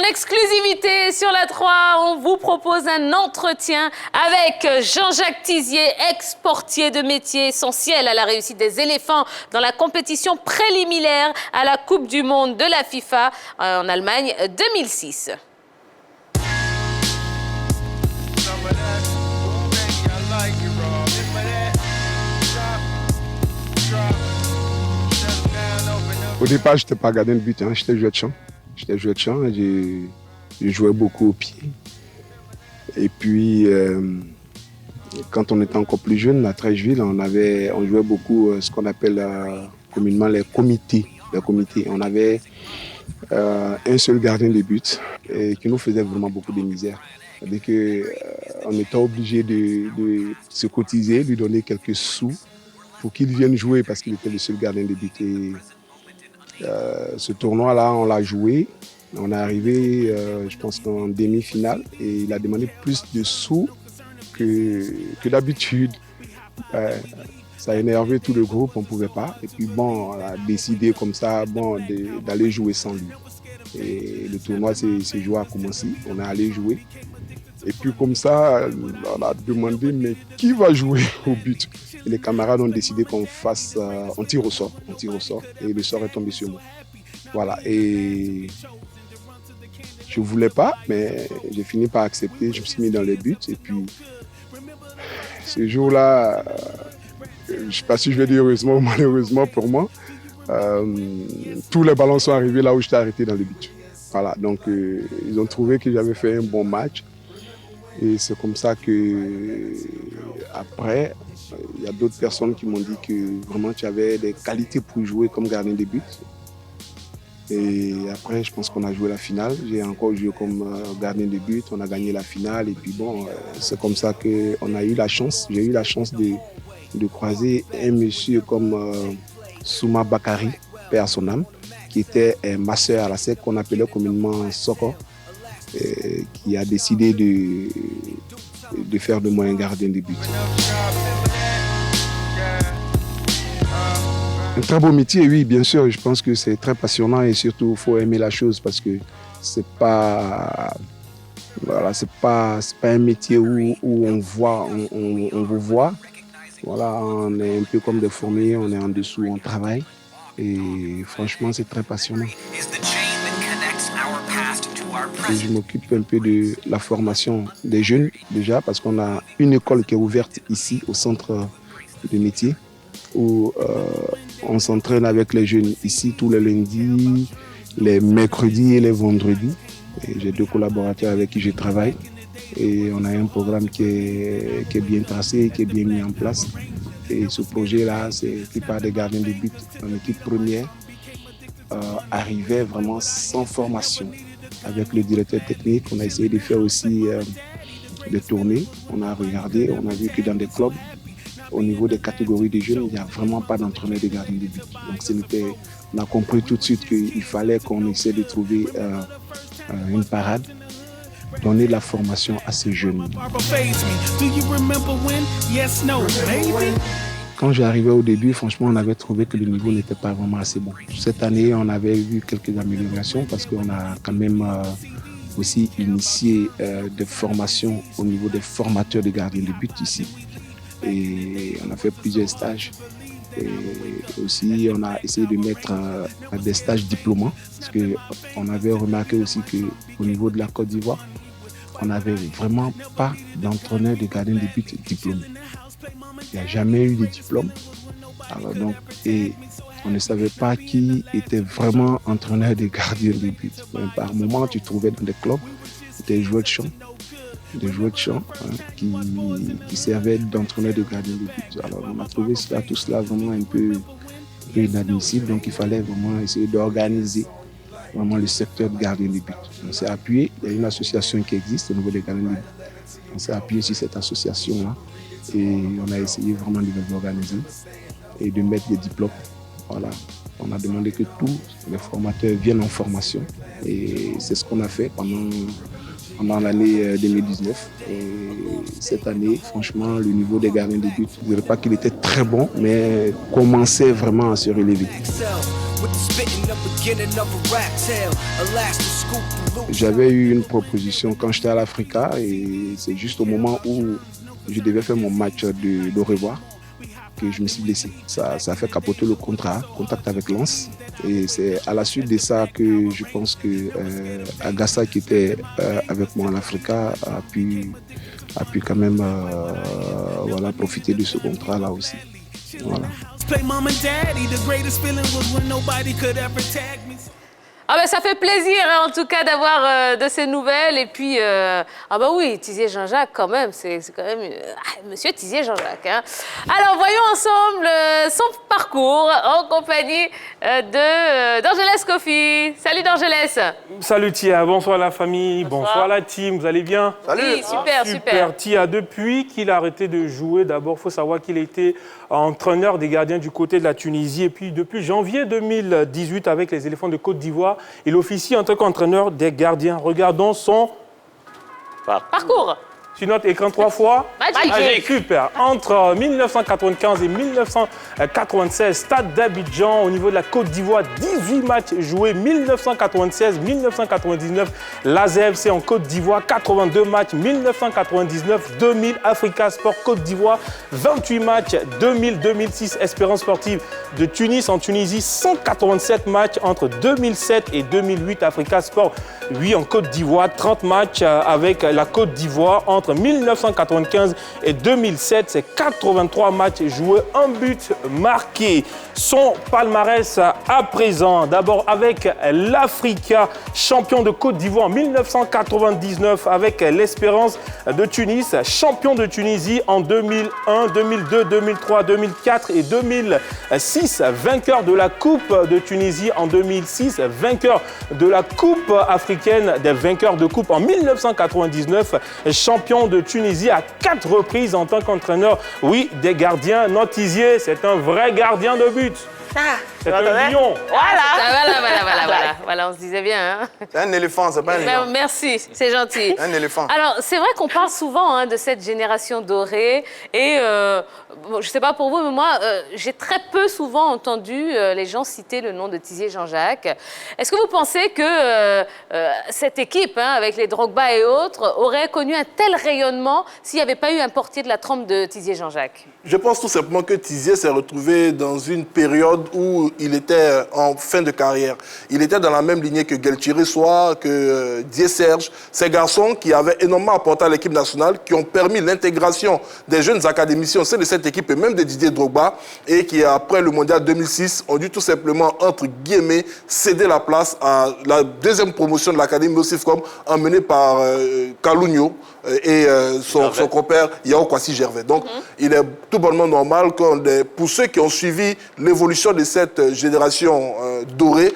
exclusivité sur la 3, on vous propose un entretien avec Jean-Jacques Tizier, ex-portier de métier essentiel à la réussite des éléphants dans la compétition préliminaire à la Coupe du Monde de la FIFA en Allemagne 2006. Au départ, je n'étais pas gardien de but, hein. J'étais joueur de champ. Et je jouais beaucoup au pied. Et puis, quand on était encore plus jeune, à Trècheville, on jouait beaucoup ce qu'on appelle communément les comités. On avait un seul gardien de but qui nous faisait vraiment beaucoup de misère. C'est-à-dire qu'on était obligé de se cotiser, lui donner quelques sous pour qu'il vienne jouer parce qu'il était le seul gardien de but. Et, ce tournoi-là, on l'a joué. On est arrivé, je pense, en demi-finale et il a demandé plus de sous que d'habitude. Ça a énervé tout le groupe, on ne pouvait pas. Et puis bon, on a décidé comme ça d'aller jouer sans lui. Et le tournoi, c'est joué à commencer. On est allé jouer. Et puis comme ça, on a demandé, mais qui va jouer au but? Et les camarades ont décidé qu'on fasse, on tire au sort. Et le sort est tombé sur moi. Voilà, et je ne voulais pas, mais j'ai fini par accepter. Je me suis mis dans les buts. Et puis, ce jour-là, je ne sais pas si je vais dire heureusement ou malheureusement pour moi, tous les ballons sont arrivés là où j'étais arrêté dans les buts. Voilà, donc ils ont trouvé que j'avais fait un bon match. Et c'est comme ça que, après, il y a d'autres personnes qui m'ont dit que vraiment tu avais des qualités pour jouer comme gardien de but. Et après, je pense qu'on a joué la finale. J'ai encore joué comme gardien de but. On a gagné la finale. Et puis bon, c'est comme ça qu'on a eu la chance. J'ai eu la chance de croiser un monsieur comme Souma Bakari, paix à son âme, qui était masseur à la SEC, qu'on appelait communément Soko, qui a décidé de faire de moi un gardien de but. Un très beau métier, oui, bien sûr. Je pense que c'est très passionnant et surtout, il faut aimer la chose parce que c'est pas un métier où on vous voit. Voilà, on est un peu comme des fourmis, on est en dessous, on travaille. Et franchement, c'est très passionnant. Et je m'occupe un peu de la formation des jeunes déjà parce qu'on a une école qui est ouverte ici au centre de métier où on s'entraîne avec les jeunes ici tous les lundis, les mercredis et les vendredis. Et j'ai 2 collaborateurs avec qui je travaille et on a un programme qui est bien tracé, qui est bien mis en place. Et ce projet-là, c'est la plupart des gardiens de but en équipe première arrivaient vraiment sans formation. Avec le directeur technique, on a essayé de faire aussi des tournées. On a regardé, on a vu que dans des clubs, au niveau des catégories de jeunes, il n'y a vraiment pas d'entraîneur de gardien de but. Donc on a compris tout de suite qu'il fallait qu'on essaie de trouver une parade, donner de la formation à ces jeunes. Quand j'arrivais au début, franchement, on avait trouvé que le niveau n'était pas vraiment assez bon. Cette année, on avait vu quelques améliorations parce qu'on a quand même aussi initié des formations au niveau des formateurs de gardiens de but ici. Et on a fait plusieurs stages. Et aussi, on a essayé de mettre des stages diplômants parce qu'on avait remarqué aussi qu'au niveau de la Côte d'Ivoire, on n'avait vraiment pas d'entraîneur de gardien de but diplômé. Il n'y a jamais eu de diplôme. Alors donc, et on ne savait pas qui était vraiment entraîneur de gardien de but. Par moment, tu trouvais dans des clubs des joueurs de champ, qui servaient d'entraîneur de gardien de but. Alors on a trouvé tout cela vraiment un peu inadmissible. Donc il fallait vraiment essayer d'organiser vraiment le secteur de gardien de but. On s'est appuyé, il y a une association qui existe au niveau des gardiens de but. On s'est appuyé sur cette association-là et on a essayé vraiment de l'organiser et de mettre des diplômes. Voilà. On a demandé que tous les formateurs viennent en formation et c'est ce qu'on a fait pendant pendant l'année 2019. Et cette année, franchement, le niveau des gardiens de but, je ne dirais pas qu'il était très bon, mais commençait vraiment à se relever. J'avais eu une proposition quand j'étais à l'Africa et c'est juste au moment où je devais faire mon match de revoir que je me suis blessé. Ça a fait capoter le contact avec Lens. Et c'est à la suite de ça que je pense que Agassa, qui était avec moi en Africa, a pu quand même voilà, profiter de ce contrat-là aussi. Voilà. Ah ben ça fait plaisir en tout cas d'avoir de ces nouvelles et puis ah bah oui, Tizier Jean-Jacques quand même, c'est quand même Monsieur Tizier Jean-Jacques. Hein. Alors voyons ensemble son parcours en compagnie d'Angeles Kofi. Salut d'Angeles. Salut Tia, bonsoir la famille, bonsoir la team, vous allez bien? Salut. Oui, super. Tia, depuis qu'il a arrêté de jouer, d'abord il faut savoir qu'il était entraîneur des gardiens du côté de la Tunisie et puis depuis janvier 2018 avec les éléphants de Côte d'Ivoire, il officie en tant qu'entraîneur des gardiens. Regardons son parcours. Sur notre écran 3 fois. Magique. Super. Entre 1995 et 1996, Stade d'Abidjan, au niveau de la Côte d'Ivoire, 18 matchs joués. 1996, 1999, l'AZFC en Côte d'Ivoire, 82 matchs. 1999, 2000, Africa Sport Côte d'Ivoire, 28 matchs. 2000, 2006, Espérance Sportive de Tunis en Tunisie, 187 matchs entre 2007 et 2008, Africa Sport, oui, en Côte d'Ivoire, 30 matchs avec la Côte d'Ivoire entre 1995 et 2007, c'est 83 matchs joués, un but marqué. Son palmarès à présent, d'abord avec l'Africa, champion de Côte d'Ivoire en 1999 avec l'Espérance de Tunis, champion de Tunisie en 2001, 2002, 2003, 2004 et 2006, vainqueur de la Coupe de Tunisie en 2006, vainqueur de la Coupe africaine des vainqueurs de coupe en 1999, champion de Tunisie à 4 reprises en tant qu'entraîneur, oui, des gardiens. Notre Tizier, c'est un vrai gardien de but. C'est un lion. Voilà, on se disait bien. Hein. C'est un éléphant, c'est pas un lion. Merci, c'est gentil. Un éléphant. Alors, c'est vrai qu'on parle souvent de cette génération dorée et bon, je ne sais pas pour vous, mais moi, j'ai très peu souvent entendu les gens citer le nom de Tizier Jean-Jacques. Est-ce que vous pensez que cette équipe, avec les Drogba et autres, aurait connu un tel rayonnement s'il n'y avait pas eu un portier de la trempe de Tizier Jean-Jacques? Je pense tout simplement que Tizier s'est retrouvé dans une période où il était en fin de carrière. Il était dans la même lignée que Gueltieri Soir, que Dié Serge, ces garçons qui avaient énormément apporté à l'équipe nationale, qui ont permis l'intégration des jeunes académiciens au sein de cette équipe et même de Didier Drogba, et qui, après le Mondial 2006, ont dû tout simplement, entre guillemets, céder la place à la deuxième promotion de l'Académie Mossifcom, emmenée par Kalunio et son compère Yao Kwasi Gervais. Donc, il est tout bonnement normal que pour ceux qui ont suivi l'évolution de cette génération dorée,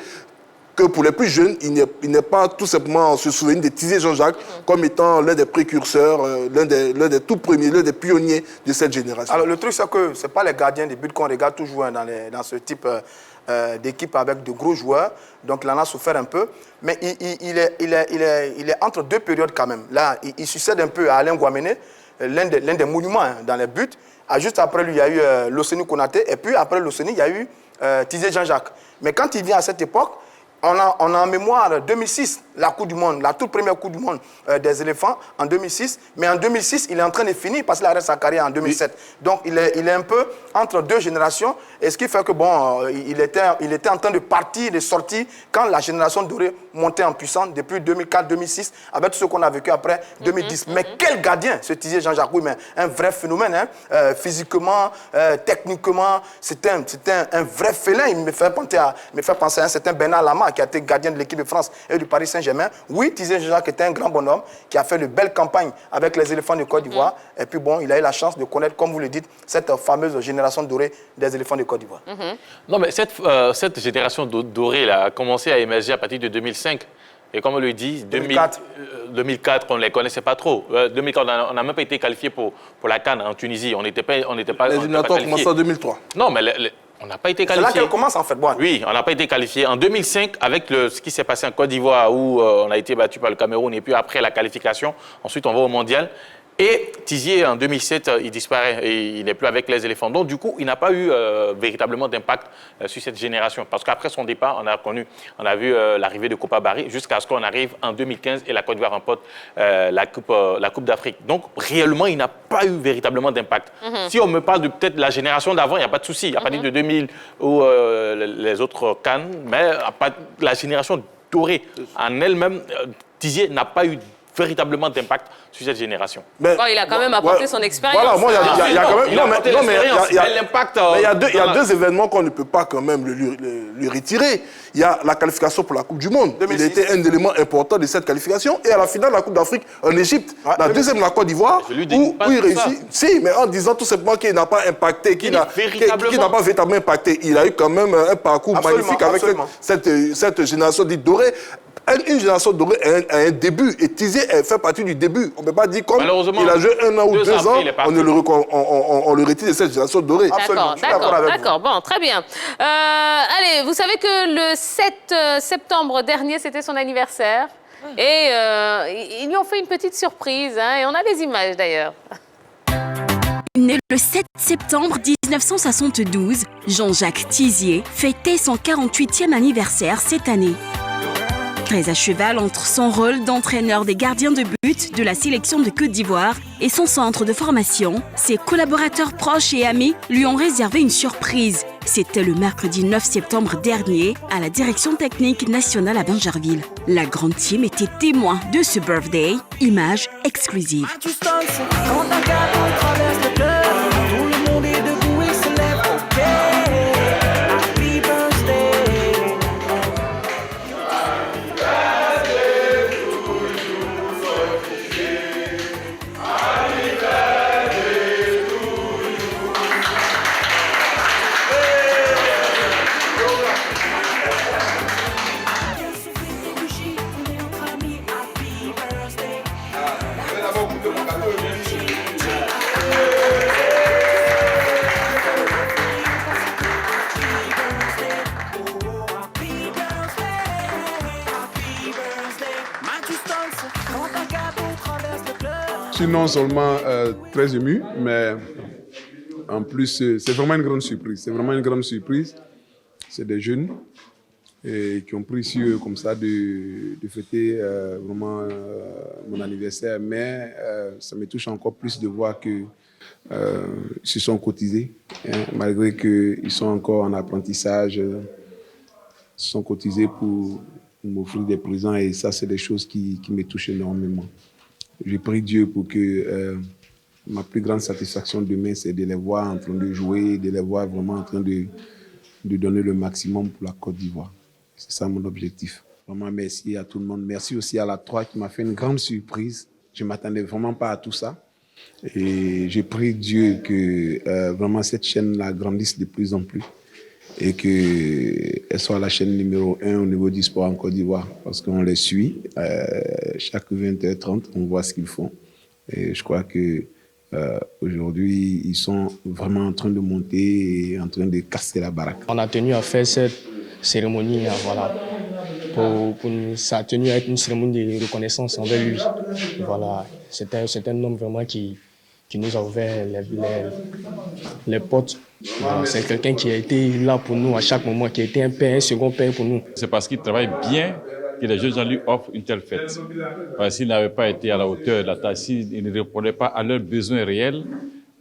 que pour les plus jeunes, il n'est pas tout simplement se souvenir de Tizier Jean-Jacques comme étant l'un des précurseurs, l'un des tout premiers, l'un des pionniers de cette génération. Alors le truc, c'est que ce n'est pas les gardiens de but qu'on regarde toujours dans ce type d'équipe avec de gros joueurs. Donc il en a souffert un peu. Mais il est entre deux périodes quand même. Là, il succède un peu à Alain Guamene, l'un des monuments dans les buts. Juste après lui, il y a eu Loseni Konaté. Et puis après Loseni, il y a eu Tizier Jean-Jacques. Mais quand il vient à cette époque, on a en mémoire 2006, la Coupe du Monde, la toute première Coupe du Monde des éléphants en 2006. Mais en 2006, il est en train de finir parce qu'il arrête sa carrière en 2007. Donc, il est un peu entre deux générations. Et ce qui fait que, bon, il était en train de partir, de sortir quand la génération dorée montait en puissance depuis 2004-2006 avec tout ce qu'on a vécu après 2010. Mais quel gardien, ce Tizier Jean-Jacques, oui, mais un vrai phénomène, physiquement, techniquement. C'était un vrai félin. Il me fait penser à un certain Bernard Lama qui a été gardien de l'équipe de France et du Paris Saint-Germain. Oui, Tizier Jean-Jacques était un grand bonhomme qui a fait de belles campagnes avec les éléphants de Côte d'Ivoire. Et puis bon, il a eu la chance de connaître, comme vous le dites, cette fameuse génération dorée des éléphants de Côte d'Ivoire. Non, mais cette génération dorée là, a commencé à émerger à partir de 2005. Et comme on le dit, 2004, on ne les connaissait pas trop. 2004, on n'a même pas été qualifié pour la CAN en Tunisie. On n'était pas les éliminatoires ont commencé en 2003. Non, mais On n'a pas été C'est qualifié. là qu'elle commence en fait. Bon. Oui, on n'a pas été qualifié. En 2005, avec ce qui s'est passé en Côte d'Ivoire, où on a été battu par le Cameroun, et puis après la qualification, ensuite on va au mondial. Et Tizier, en 2007, il disparaît et il n'est plus avec les éléphants. Donc, du coup, il n'a pas eu véritablement d'impact sur cette génération. Parce qu'après son départ, on a vu l'arrivée de Kopa Barry jusqu'à ce qu'on arrive en 2015 et la Côte d'Ivoire remporte la Coupe d'Afrique. Donc, réellement, il n'a pas eu véritablement d'impact. Si on me parle de peut-être la génération d'avant, il n'y a pas de souci. À partir de 2000 ou les autres CAN, mais la génération dorée en elle-même, Tizier n'a pas eu véritablement d'impact sur cette génération. Mais, il a quand même apporté son expérience. Voilà, moi, il y a quand même... Il a apporté l'expérience, mais l'impact... Il y a deux événements qu'on ne peut pas quand même lui retirer. Il y a la qualification pour la Coupe du Monde. 2006. Il était un élément important de cette qualification. Et à la finale de la Coupe d'Afrique en Égypte, la deuxième, la Côte d'Ivoire, où il réussit. Si, mais en disant tout simplement qu'il n'a pas impacté, qu'il n'a pas véritablement impacté. Il a eu quand même un parcours magnifique avec cette génération dite dorée. Une génération dorée a un début. Et Tizier fait partie du début. On ne peut pas dire comme il a joué 1 an ou 2 ans, on le retire de cette génération dorée. D'accord. Bon, très bien. Allez, vous savez que le 7 septembre dernier, c'était son anniversaire. Et ils lui ont fait une petite surprise. Et on a des images d'ailleurs. Né le 7 septembre 1972, Jean-Jacques Tizier fêtait son 48e anniversaire cette année. Très à cheval entre son rôle d'entraîneur des gardiens de but de la sélection de Côte d'Ivoire et son centre de formation, ses collaborateurs proches et amis lui ont réservé une surprise. C'était le mercredi 9 septembre dernier à la direction technique nationale à Bingerville. La grande team était témoin de ce birthday, image exclusive. Je suis non seulement très ému, mais en plus, c'est vraiment une grande surprise. C'est vraiment une grande surprise. C'est des jeunes qui ont pris sur eux comme ça de fêter vraiment mon anniversaire. Mais ça me touche encore plus de voir qu'ils se sont cotisés, malgré qu'ils sont encore en apprentissage. Ils se sont cotisés pour m'offrir des présents et ça, c'est des choses qui me touchent énormément. Je prie Dieu pour que ma plus grande satisfaction demain, c'est de les voir en train de jouer, de les voir vraiment en train de donner le maximum pour la Côte d'Ivoire. C'est ça mon objectif. Vraiment merci à tout le monde. Merci aussi à la 3 qui m'a fait une grande surprise. Je ne m'attendais vraiment pas à tout ça. Et je prie Dieu que vraiment cette chaîne-là grandisse de plus en plus et qu'elle soit la chaîne numéro 1 au niveau du sport en Côte d'Ivoire parce qu'on les suit. Chaque 20h30, on voit ce qu'ils font. Et je crois que aujourd'hui, ils sont vraiment en train de monter et en train de casser la baraque. On a tenu à faire cette cérémonie, voilà. Ça a tenu à être une cérémonie de reconnaissance envers lui. Voilà. C'est un homme vraiment qui nous a ouvert les portes. Voilà. C'est quelqu'un qui a été là pour nous à chaque moment, qui a été un père, un second père pour nous. C'est parce qu'il travaille bien que les jeunes gens lui offrent une telle fête. S'il n'avait pas été à la hauteur de la tâche, s'il ne répondait pas à leurs besoins réels,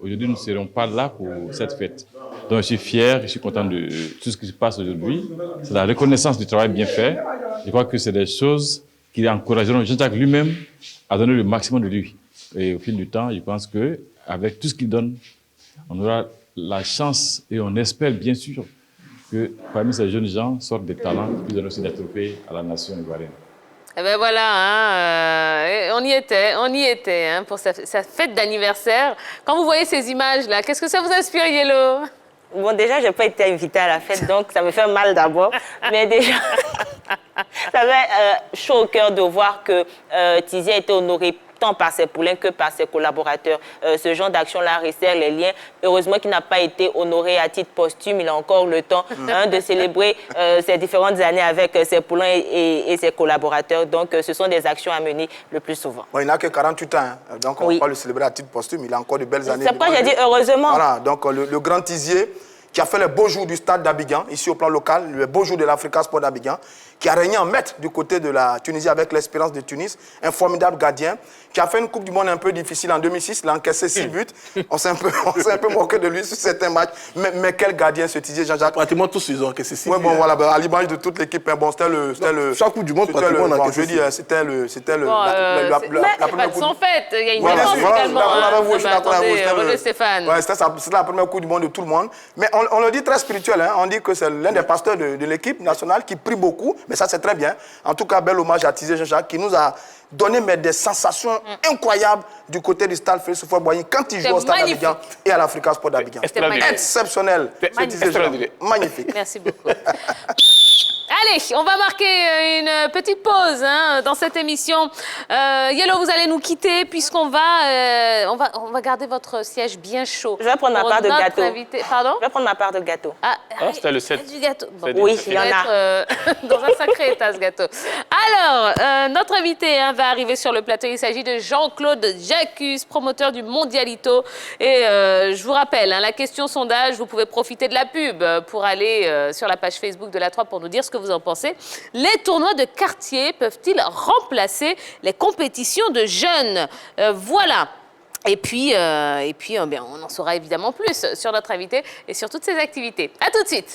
aujourd'hui nous ne serions pas là pour cette fête. Donc je suis fier, je suis content de tout ce qui se passe aujourd'hui. C'est la reconnaissance du travail bien fait. Je crois que c'est des choses qui encourageront Jean-Jacques lui-même à donner le maximum de lui. Et au fil du temps, je pense qu'avec tout ce qu'il donne, on aura la chance et on espère bien sûr que parmi ces jeunes gens sortent des talents qui donnent aussi des trophées à la nation ivoirienne. Eh ben voilà, on y était pour sa fête d'anniversaire. Quand vous voyez ces images-là, qu'est-ce que ça vous inspire, Yellow? Bon, déjà, je n'ai pas été invitée à la fête, donc ça me fait mal d'abord. Mais déjà, ça fait chaud au cœur de voir que Tizier a été honoré tant par ses poulains que par ses collaborateurs. Ce genre d'action-là resserre les liens. Heureusement qu'il n'a pas été honoré à titre posthume. Il a encore le temps de célébrer ces différentes années avec ses poulains et ses collaborateurs. Donc, ce sont des actions à mener le plus souvent. Bon, il n'a que 48 ans, hein. Donc on ne va pas le célébrer à titre posthume. Il a encore de belles années. C'est pourquoi j'ai dit heureusement. Voilà, donc le grand Tizier qui a fait les beaux jours du stade d'Abidjan, ici au plan local, les beaux jours de l'Africa Sport d'Abidjan, qui a régné en maître du côté de la Tunisie avec l'Espérance de Tunis, un formidable gardien, qui a fait une Coupe du Monde un peu difficile en 2006, il a encaissé 6 buts, on s'est un peu moqué de lui sur certains matchs, mais quel gardien ce Tizier, Jean-Jacques. Pratiquement tous ils ont encaissé 6 buts. Oui, bon, voilà, à l'image de toute l'équipe, bon, c'était le... Chaque Coupe du Monde, pratiquement, on a encaissé 6 buts. C'était la première première Coupe. Fait, il y a une voilà, défense également. Ouais, c'était la première Coupe du Monde de tout le monde. Mais on le dit très spirituel, hein. On dit que c'est l'un des pasteurs de l'équipe nationale qui prie beaucoup, mais ça c'est très bien. En tout cas, bel hommage à Tizier Jean-Jacques qui nous a donné des sensations incroyables du côté du stade Félix Houphouët-Boigny quand il joue au stade d'Abidjan et à l'Africa Sport d'Abidjan. Exceptionnel. Magnifique. Merci beaucoup. Allez, on va marquer une petite pause dans cette émission. Yellow, vous allez nous quitter puisqu'on va garder votre siège bien chaud. Je vais prendre ma part de gâteau. Pardon? Je vais prendre ma part de gâteau. C'était le 7. Du gâteau. Bon, oui, il y en a. Dans un sacré état, ce gâteau. Alors, notre invité va arriver sur le plateau. Il s'agit de Jean-Claude Jacques, promoteur du Mondialito. Et je vous rappelle, la question sondage, vous pouvez profiter de la pub pour aller sur la page Facebook de la 3 pour nous dire ce que vous en pensez. Les tournois de quartier peuvent-ils remplacer les compétitions de jeunes? Voilà. Et puis on en saura évidemment plus sur notre invité et sur toutes ses activités. À tout de suite.